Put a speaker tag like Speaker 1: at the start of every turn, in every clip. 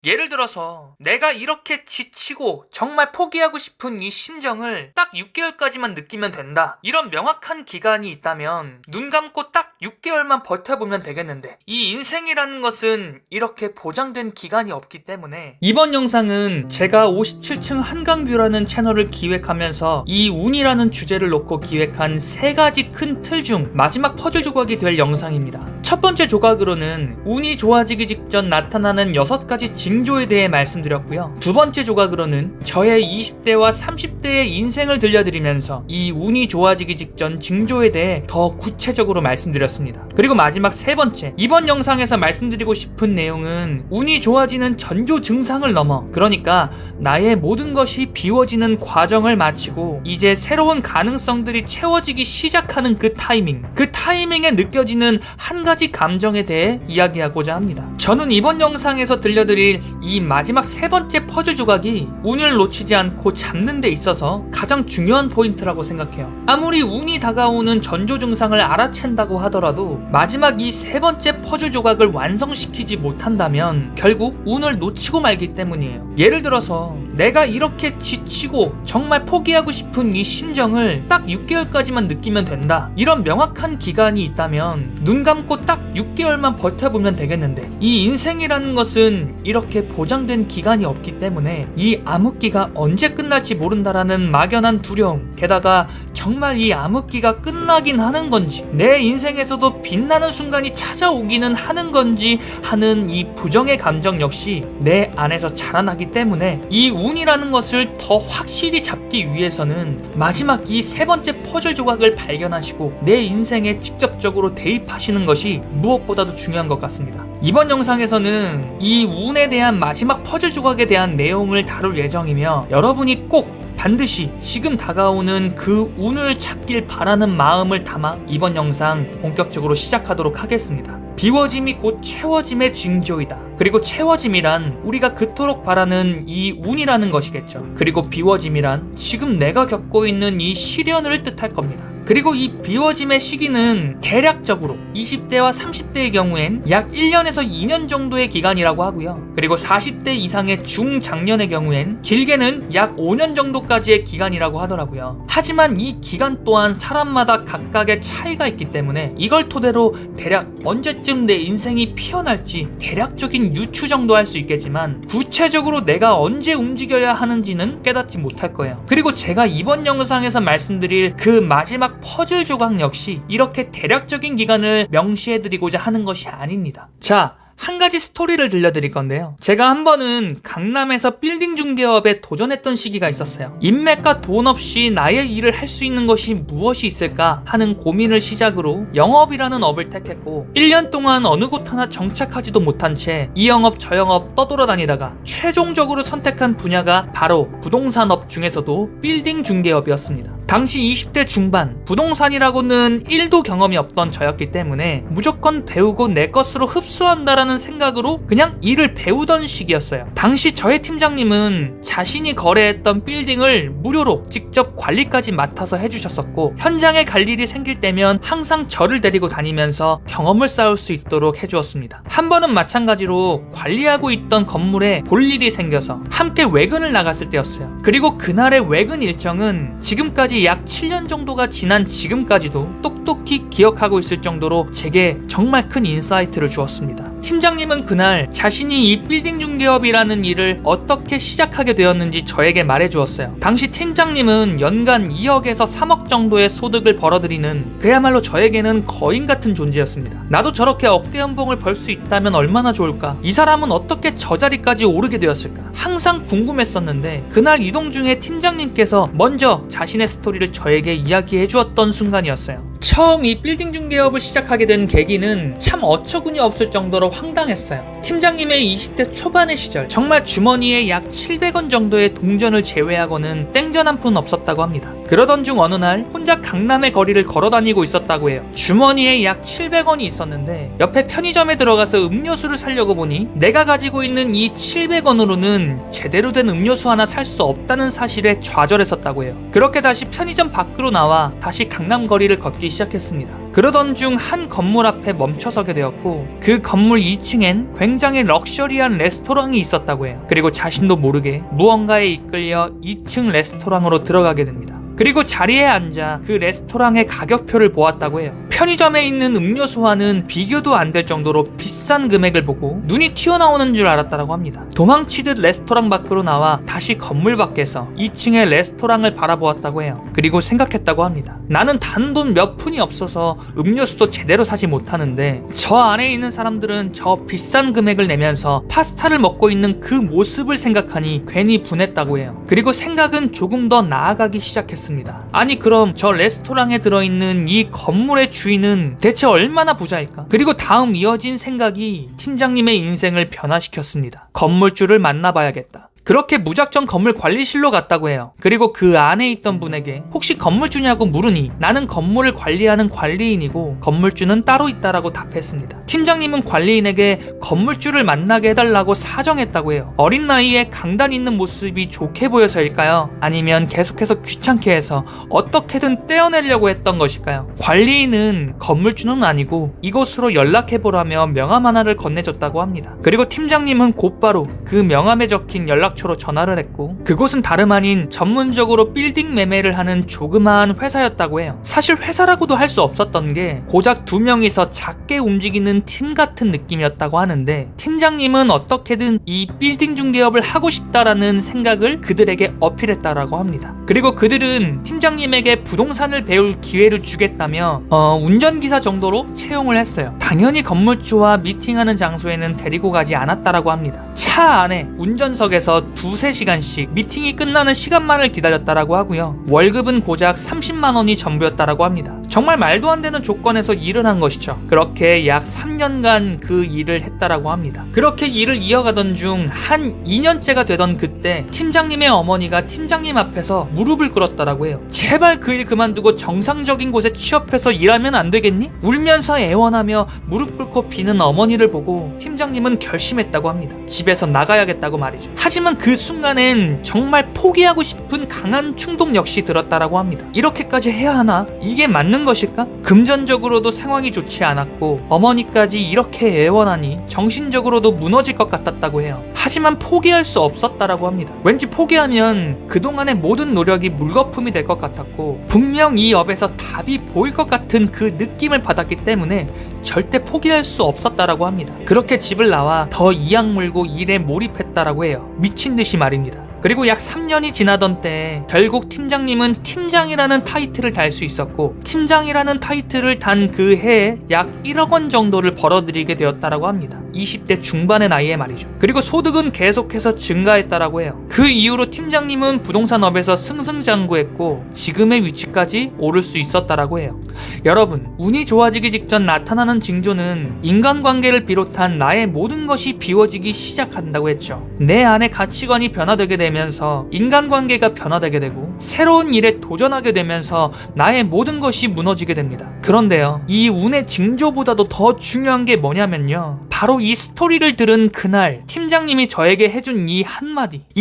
Speaker 1: 예를 들어서 내가 이렇게 지치고 정말 포기하고 싶은 이 심정을 딱 6개월까지만 느끼면 된다. 이런 명확한 기간이 있다면 눈 감고 딱 6개월만 버텨보면 되겠는데, 이 인생이라는 것은 이렇게 보장된 기간이 없기 때문에 이번 영상은 제가 57층 한강뷰라는 채널을 기획하면서 이 운이라는 주제를 놓고 기획한 3가지 큰 틀 중 마지막 퍼즐 조각이 될 영상입니다. 첫 번째 조각으로는 운이 좋아지기 직전 나타나는 6가지 징조에 대해 말씀드렸고요. 두 번째 조각으로는 저의 20대와 30대의 인생을 들려드리면서 이 운이 좋아지기 직전 징조에 대해 더 구체적으로 말씀드렸습니다. 그리고 마지막 세 번째, 이번 영상에서 말씀드리고 싶은 내용은 운이 좋아지는 전조 증상을 넘어, 그러니까 나의 모든 것이 비워지는 과정을 마치고 이제 새로운 가능성들이 채워지기 시작하는 그 타이밍에 느껴지는 한 가지 감정에 대해 이야기하고자 합니다. 저는 이번 영상에서 들려드릴 이 마지막 세 번째 퍼즐 조각이 운을 놓치지 않고 잡는 데 있어서 가장 중요한 포인트라고 생각해요. 아무리 운이 다가오는 전조 증상을 알아챈다고 하더라도 마지막 이 세 번째 퍼즐 조각을 완성시키지 못한다면 결국 운을 놓치고 말기 때문이에요. 예를 들어서 내가 이렇게 지치고 정말 포기하고 싶은 이 심정을 딱 6개월까지만 느끼면 된다. 이런 명확한 기간이 있다면 눈 감고 딱 6개월만 버텨보면 되겠는데, 이 인생이라는 것은 이렇게 보장된 기간이 없기 때문에 이 암흑기가 언제 끝날지 모른다라는 막연한 두려움, 게다가 정말 이 암흑기가 끝나긴 하는 건지, 내 인생에서도 빛나는 순간이 찾아오기는 하는 건지 하는 이 부정의 감정 역시 내 안에서 자라나기 때문에 이 운이라는 것을 더 확실히 잡기 위해서는 마지막 이 세 번째 퍼즐 조각을 발견하시고 내 인생에 직접적으로 대입하시는 것이 무엇보다도 중요한 것 같습니다. 이번 영상에서는 이 운에 대한 마지막 퍼즐 조각에 대한 내용을 다룰 예정이며, 여러분이 꼭 반드시 지금 다가오는 그 운을 잡길 바라는 마음을 담아 이번 영상 본격적으로 시작하도록 하겠습니다. 비워짐이 곧 채워짐의 징조이다. 그리고 채워짐이란 우리가 그토록 바라는 이 운이라는 것이겠죠. 그리고 비워짐이란 지금 내가 겪고 있는 이 시련을 뜻할 겁니다. 그리고 이 비워짐의 시기는 대략적으로 20대와 30대의 경우엔 약 1년에서 2년 정도의 기간이라고 하고요. 그리고 40대 이상의 중장년의 경우엔 길게는 약 5년 정도까지의 기간이라고 하더라고요. 하지만 이 기간 또한 사람마다 각각의 차이가 있기 때문에 이걸 토대로 대략 언제쯤 내 인생이 피어날지 대략적인 유추 정도 할 수 있겠지만, 구체적으로 내가 언제 움직여야 하는지는 깨닫지 못할 거예요. 그리고 제가 이번 영상에서 말씀드릴 그 마지막 퍼즐 조각 역시 이렇게 대략적인 기간을 명시해드리고자 하는 것이 아닙니다. 자, 한 가지 스토리를 들려드릴 건데요. 제가 한 번은 강남에서 빌딩 중개업에 도전했던 시기가 있었어요. 인맥과 돈 없이 나의 일을 할 수 있는 것이 무엇이 있을까 하는 고민을 시작으로 영업이라는 업을 택했고, 1년 동안 어느 곳 하나 정착하지도 못한 채 이 영업 저 영업 떠돌아다니다가 최종적으로 선택한 분야가 바로 부동산업 중에서도 빌딩 중개업이었습니다. 당시 20대 중반, 부동산이라고는 1도 경험이 없던 저였기 때문에 무조건 배우고 내 것으로 흡수한다라는 생각으로 그냥 일을 배우던 시기였어요. 당시 저의 팀장님은 자신이 거래했던 빌딩을 무료로 직접 관리까지 맡아서 해주셨었고, 현장에 갈 일이 생길 때면 항상 저를 데리고 다니면서 경험을 쌓을 수 있도록 해주었습니다. 한 번은 마찬가지로 관리하고 있던 건물에 볼 일이 생겨서 함께 외근을 나갔을 때였어요. 그리고 그날의 외근 일정은 지금까지 약 7년 정도가 지난 지금까지도 똑똑히 기억하고 있을 정도로 제게 정말 큰 인사이트를 주었습니다. 팀장님은 그날 자신이 이 빌딩 중개업이라는 일을 어떻게 시작하게 되었는지 저에게 말해주었어요. 당시 팀장님은 연간 2억에서 3억 정도의 소득을 벌어들이는 그야말로 저에게는 거인 같은 존재였습니다. 나도 저렇게 억대 연봉을 벌 수 있다면 얼마나 좋을까? 이 사람은 어떻게 저 자리까지 오르게 되었을까? 항상 궁금했었는데 그날 이동 중에 팀장님께서 먼저 자신의 스토리를 저에게 이야기해 주었던 순간이었어요. 처음 이 빌딩 중개업을 시작하게 된 계기는 참 어처구니 없을 정도로 황당했어요. 팀장님의 20대 초반의 시절, 정말 주머니에 약 700원 정도의 동전을 제외하고는 땡전 한 푼 없었다고 합니다. 그러던 중 어느 날 혼자 강남의 거리를 걸어다니고 있었다고 해요. 주머니에 약 700원이 있었는데 옆에 편의점에 들어가서 음료수를 사려고 보니 내가 가지고 있는 이 700원으로는 제대로 된 음료수 하나 살 수 없다는 사실에 좌절했었다고 해요. 그렇게 다시 편의점 밖으로 나와 다시 강남 거리를 걷기 나아가기 시작했습니다. 그러던 중 한 건물 앞에 멈춰서게 되었고 그 건물 2층엔 굉장히 럭셔리한 레스토랑이 있었다고 해요. 그리고 자신도 모르게 무언가에 이끌려 2층 레스토랑으로 들어가게 됩니다. 그리고 자리에 앉아 그 레스토랑의 가격표를 보았다고 해요. 편의점에 있는 음료수와는 비교도 안 될 정도로 비싼 금액을 보고 눈이 튀어나오는 줄 알았다고 합니다. 도망치듯 레스토랑 밖으로 나와 다시 건물 밖에서 2층의 레스토랑을 바라보았다고 해요. 그리고 생각했다고 합니다. 나는 단돈 몇 푼이 없어서 음료수도 제대로 사지 못하는데 저 안에 있는 사람들은 저 비싼 금액을 내면서 파스타를 먹고 있는 그 모습을 생각하니 괜히 분했다고 해요. 그리고 생각은 조금 더 나아가기 시작했습니다. 아니 그럼 저 레스토랑에 들어있는 이 건물의 주인은 대체 얼마나 부자일까? 그리고 다음 이어진 생각이 팀장님의 인생을 변화시켰습니다. 건물주를 만나봐야겠다. 그렇게 무작정 건물 관리실로 갔다고 해요. 그리고 그 안에 있던 분에게 혹시 건물주냐고 물으니 나는 건물을 관리하는 관리인이고 건물주는 따로 있다라고 답했습니다. 팀장님은 관리인에게 건물주를 만나게 해달라고 사정했다고 해요. 어린 나이에 강단 있는 모습이 좋게 보여서일까요? 아니면 계속해서 귀찮게 해서 어떻게든 떼어내려고 했던 것일까요? 관리인은 건물주는 아니고 이곳으로 연락해보라며 명함 하나를 건네줬다고 합니다. 그리고 팀장님은 곧바로 그 명함에 적힌 연락처로 전화를 했고 그곳은 다름 아닌 전문적으로 빌딩 매매를 하는 조그마한 회사였다고 해요. 사실 회사라고도 할 수 없었던 게 고작 2명이서 작게 움직이는 팀 같은 느낌이었다고 하는데 팀장님은 어떻게든 이 빌딩 중개업을 하고 싶다라는 생각을 그들에게 어필했다라고 합니다. 그리고 그들은 팀장님에게 부동산을 배울 기회를 주겠다며 운전기사 정도로 채용을 했어요. 당연히 건물주와 미팅하는 장소에는 데리고 가지 않았다라고 합니다. 차 안에 운전석에서 2-3시간씩 미팅이 끝나는 시간만을 기다렸다라고 하고요. 월급은 고작 30만 원이 전부였다라고 합니다. 정말 말도 안 되는 조건에서 일을 한 것이죠. 그렇게 약 3년간 그 일을 했다라고 합니다. 그렇게 일을 이어가던 중 한 2년째가 되던 그때 팀장님의 어머니가 팀장님 앞에서 무릎을 꿇었다라고 해요. 제발 그 일 그만두고 정상적인 곳에 취업해서 일하면 안 되겠니? 울면서 애원하며 무릎 꿇고 비는 어머니를 보고 팀장님은 결심했다고 합니다. 집에서 나가야겠다고 말이죠. 하지만 그 순간엔 정말 포기하고 싶은 강한 충동 역시 들었다라고 합니다. 이렇게까지 해야 하나? 이게 맞는 것일까? 금전적으로도 상황이 좋지 않았고 어머니까지 이렇게 애원하니 정신적으로도 무너질 것 같았다고 해요. 하지만 포기할 수 없었다라고 합니다. 왠지 포기하면 그동안의 모든 노력이 물거품이 될 것 같았고 분명 이 업에서 답이 보일 것 같은 그 느낌을 받았기 때문에 절대 포기할 수 없었다라고 합니다. 그렇게 집을 나와 더 이악 물고 일에 몰입했다라고 해요. 미친 듯이 말입니다. 그리고 약 3년이 지나던 때 결국 팀장님은 팀장이라는 타이틀을 달 수 있었고 팀장이라는 타이틀을 단 그 해에 약 1억 원 정도를 벌어들이게 되었다라고 합니다. 20대 중반의 나이에 말이죠. 그리고 소득은 계속해서 증가했다라고 해요. 그 이후로 팀장님은 부동산업에서 승승장구했고 지금의 위치까지 오를 수 있었다라고 해요. 여러분, 운이 좋아지기 직전 나타나는 징조는 인간관계를 비롯한 나의 모든 것이 비워지기 시작한다고 했죠. 내 안의 가치관이 변화되게 되면서 인간관계가 변화되게 되고 새로운 일에 도전하게 되면서 나의 모든 것이 무너지게 됩니다. 그런데요, 이 운의 징조보다도 더 중요한 게 뭐냐면요, 바로 이 스토리를 들은 그날 팀장님이 저에게 해준 이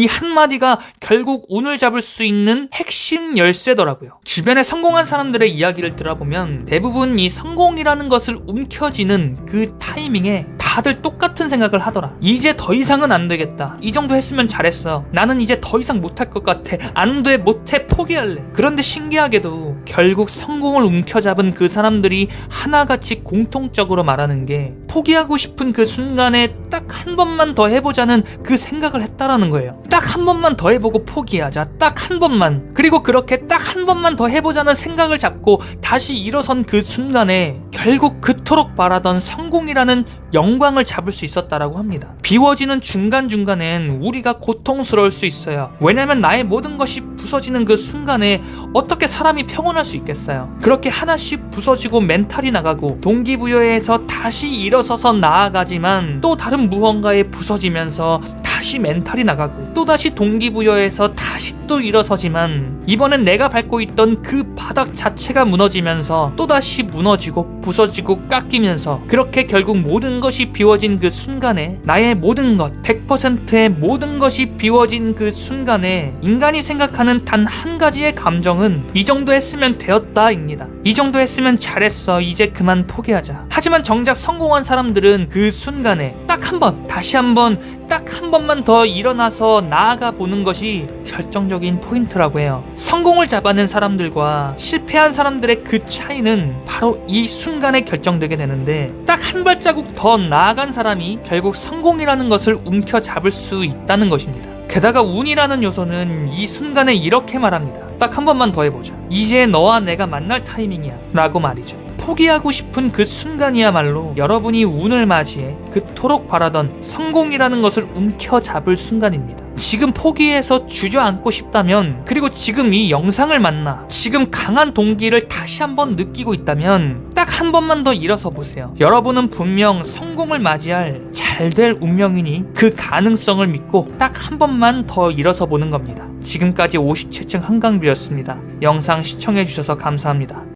Speaker 1: 한마디가 결국 운을 잡을 수 있는 핵심 열쇠더라고요. 주변에 성공한 사람들의 이야기를 들어보면 대부분 이 성공이라는 것을 움켜쥐는 그 타이밍에 다들 똑같은 생각을 하더라. 이제 더 이상은 안 되겠다. 이 정도 했으면 잘했어. 나는 이제 더 이상 못할 것 같아. 안 돼, 못해, 포기할래. 그런데 신기하게도 결국 성공을 움켜잡은 그 사람들이 하나같이 공통적으로 말하는 게 포기하고 싶은 그 순간에 딱 한 번만 더 해보자는 그 생각을 했다라는 거예요. 딱 한 번만 더 해보고 포기하자. 딱 한 번만. 그리고 그렇게 딱 한 번만 더 해보자는 생각을 잡고 다시 일어선 그 순간에 결국 그토록 바라던 성공이라는 영광을 잡을 수 있었다라고 합니다. 비워지는 중간중간엔 우리가 고통스러울 수 있어요. 왜냐면 나의 모든 것이 부서지는 그 순간에 어떻게 사람이 평온할 수 있겠어요. 그렇게 하나씩 부서지고 멘탈이 나가고 동기부여해서 다시 일어서서 나아가지만 또 다른 무언가에 부서지면서 다시 다시 멘탈이 나가고 또다시 동기부여해서 다시 또 일어서지만 이번엔 내가 밟고 있던 그 바닥 자체가 무너지면서 또다시 무너지고 부서지고 깎이면서 그렇게 결국 모든 것이 비워진 그 순간에 나의 모든 것 100%의 모든 것이 비워진 그 순간에 인간이 생각하는 단 한 가지의 감정은 이 정도 했으면 되었다입니다. 이 정도 했으면 잘했어. 이제 그만 포기하자. 하지만 정작 성공한 사람들은 그 순간에 딱 한 번, 다시 한 번, 딱 한 번만 더 일어나서 나아가 보는 것이 결정적인 포인트라고 해요. 성공을 잡아낸 사람들과 실패한 사람들의 그 차이는 바로 이 순간에 결정되게 되는데 딱 한 발자국 더 나아간 사람이 결국 성공이라는 것을 움켜잡을 수 있다는 것입니다. 게다가 운이라는 요소는 이 순간에 이렇게 말합니다. 딱 한 번만 더 해보자. 이제 너와 내가 만날 타이밍이야 라고 말이죠. 포기하고 싶은 그 순간이야말로 여러분이 운을 맞이해 그토록 바라던 성공이라는 것을 움켜잡을 순간입니다. 지금 포기해서 주저앉고 싶다면, 그리고 지금 이 영상을 만나 지금 강한 동기를 다시 한번 느끼고 있다면 딱 한 번만 더 일어서 보세요. 여러분은 분명 성공을 맞이할 잘될 운명이니 그 가능성을 믿고 딱 한 번만 더 일어서 보는 겁니다. 지금까지 57층 한강뷰였습니다. 영상 시청해주셔서 감사합니다.